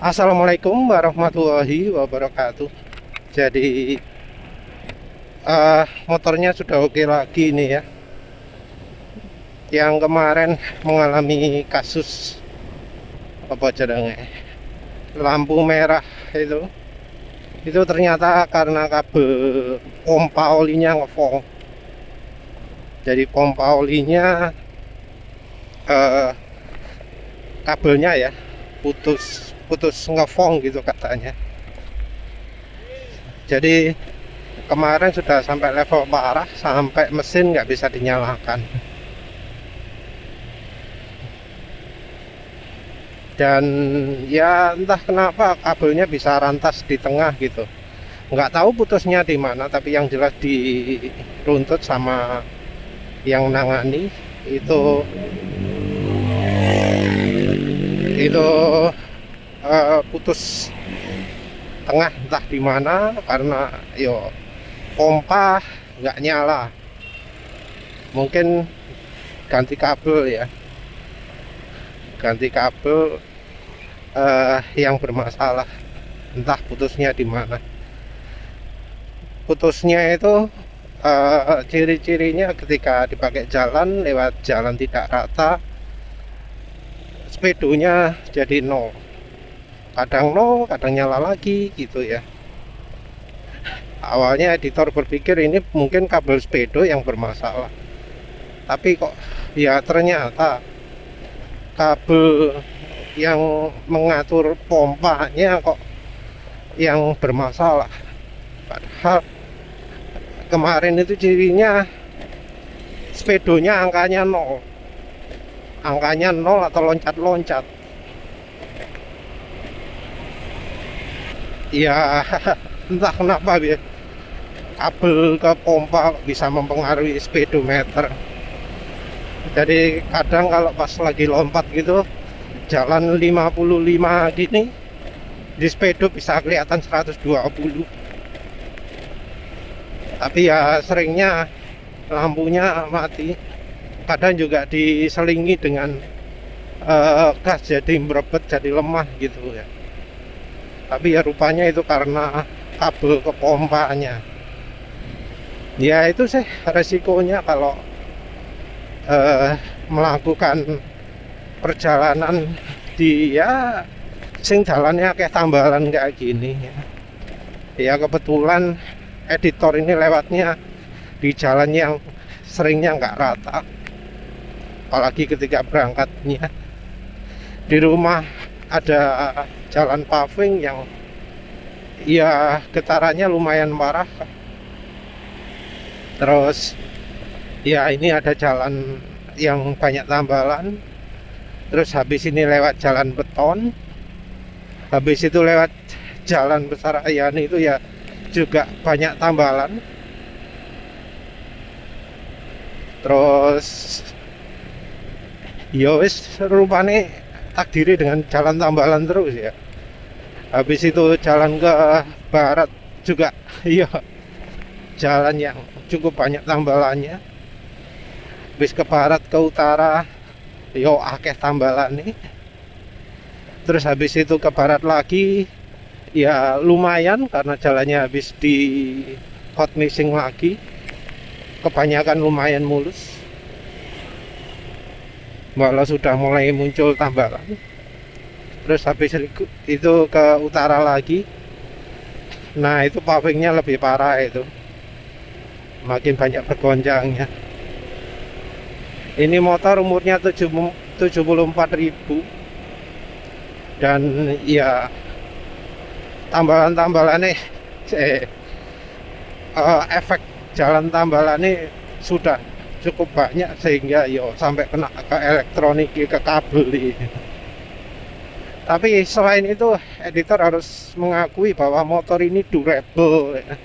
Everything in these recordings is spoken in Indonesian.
Assalamualaikum warahmatullahi wabarakatuh. Jadi motornya sudah oke lagi nih ya. Yang kemarin mengalami kasus apa jadinya lampu merah itu ternyata karena kabel pompa olinya ngefong. Jadi pompa olinya kabelnya ya putus ngefong gitu katanya. Jadi kemarin sudah sampai level parah, sampai mesin nggak bisa dinyalakan. Dan ya entah kenapa kabelnya bisa rantas di tengah gitu. Nggak tahu putusnya di mana, tapi yang jelas diruntut sama yang nangani itu putus tengah entah di mana karena pompa nggak nyala. Mungkin ganti kabel ya, ganti kabel yang bermasalah, entah putusnya di mana. Putusnya itu ciri-cirinya ketika dipakai jalan lewat jalan tidak rata, speedonya jadi nol, kadang nol kadang nyala lagi gitu ya. Awalnya editor berpikir ini mungkin kabel speedo yang bermasalah, tapi kok ya ternyata kabel yang mengatur pompanya kok yang bermasalah. Padahal kemarin itu cirinya speedonya angkanya nol atau loncat-loncat ya. Entah kenapa ya, kabel ke pompa bisa mempengaruhi speedometer. Jadi kadang kalau pas lagi lompat gitu, jalan 55 gini, di speedo bisa kelihatan 120. Tapi ya seringnya lampunya mati. Kadang juga diselingi dengan gas jadi merebet, jadi lemah gitu ya. Tapi ya rupanya itu karena kabel ke pompanya. Ya itu sih resikonya kalau melakukan perjalanan di ya sing jalannya kayak tambalan kayak gini ya. Ya kebetulan editor ini lewatnya di jalan yang seringnya nggak rata, apalagi ketika berangkatnya. Di rumah ada jalan paving yang ya getarannya lumayan parah. Terus ya ini ada jalan yang banyak tambalan. Terus habis ini lewat jalan beton, habis itu lewat jalan Besar Ayani itu ya juga banyak tambalan. Terus ya wis rupane takdiri dengan jalan tambalan terus ya. Habis itu jalan ke barat juga iya, jalan yang cukup banyak tambalannya. Habis ke barat ke utara yo akeh tambalan nih. Terus habis itu ke barat lagi ya lumayan karena jalannya habis di hot mixing lagi, kebanyakan lumayan mulus, walau sudah mulai muncul tambalan. Terus habis itu ke utara lagi, nah itu pavingnya lebih parah, itu makin banyak bergonjangnya. Ini motor umurnya 74.000 dan ya tambalan-tambalannya efek jalan tambalannya sudah cukup banyak sehingga yo sampai kena ke elektronik, ke kabel ini. Tapi selain itu editor harus mengakui bahwa motor ini durable ya.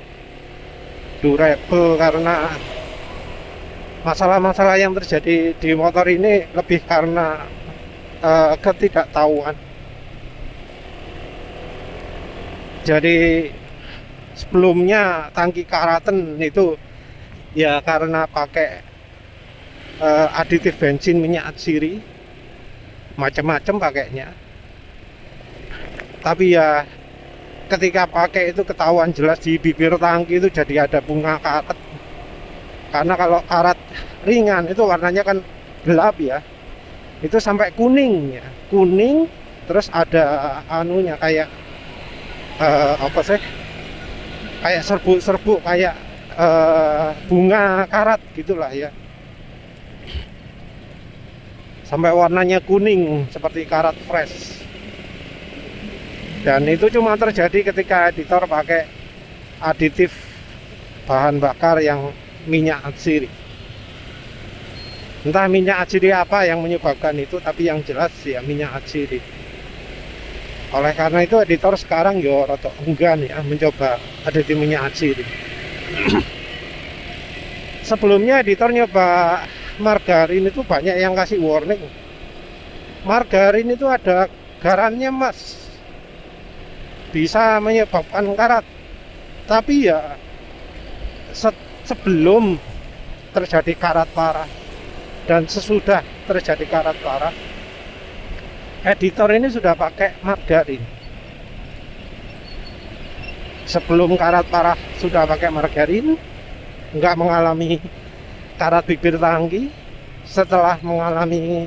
Durable karena masalah-masalah yang terjadi di motor ini lebih karena ketidaktahuan. Jadi sebelumnya tangki karaten itu ya karena pakai aditif bensin minyak atsiri, macam-macam pakainya. Tapi ya ketika pakai itu ketahuan jelas di bibir tangki itu jadi ada bunga karet. Karena kalau karet ringan itu warnanya kan gelap ya, itu sampai kuning ya, kuning. Terus ada anunya kayak apa sih, kayak serbuk-serbuk, kayak bunga karet gitulah ya, sampai warnanya kuning seperti karet fresh. Dan itu cuma terjadi ketika editor pakai aditif bahan bakar yang minyak atsiri. Entah minyak atsiri apa yang menyebabkan itu, tapi yang jelas ya minyak atsiri. Oleh karena itu editor sekarang yo rotok enggan ya mencoba aditif minyak atsiri. Sebelumnya editor nyoba margarin itu banyak yang kasih warning. Margarin itu ada garamnya mas, bisa menyebabkan karat. Tapi ya sebelum terjadi karat parah dan sesudah terjadi karat parah, editor ini sudah pakai margarin. Sebelum karat parah sudah pakai margarin, nggak mengalami karat bibir tangki. Setelah mengalami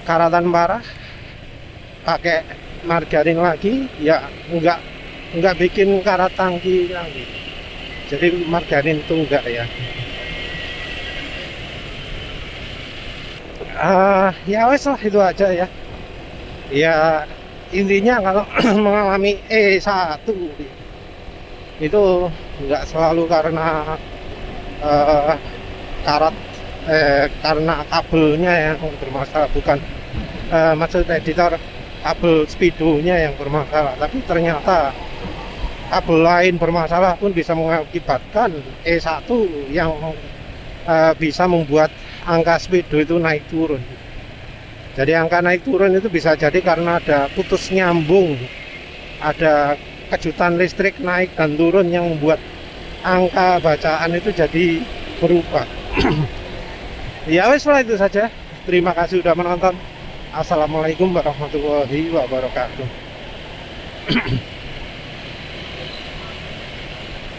karatan parah, pakai margarin lagi, ya nggak bikin karat tangki lagi. Jadi margarin itu enggak ya. Ya wes lah, itu aja ya. Ya intinya kalau mengalami E1 itu nggak selalu karena karat karena kabelnya yang bermasalah, bukan maksud editor kabel speedonya yang bermasalah, tapi ternyata kabel lain bermasalah pun bisa mengakibatkan E1 yang bisa membuat angka speedo itu naik turun. Jadi angka naik turun itu bisa jadi karena ada putus nyambung, ada kejutan listrik naik dan turun yang membuat angka bacaan itu jadi berubah. Ya wes lah, itu saja. Terima kasih sudah menonton. Assalamualaikum warahmatullahi wabarakatuh.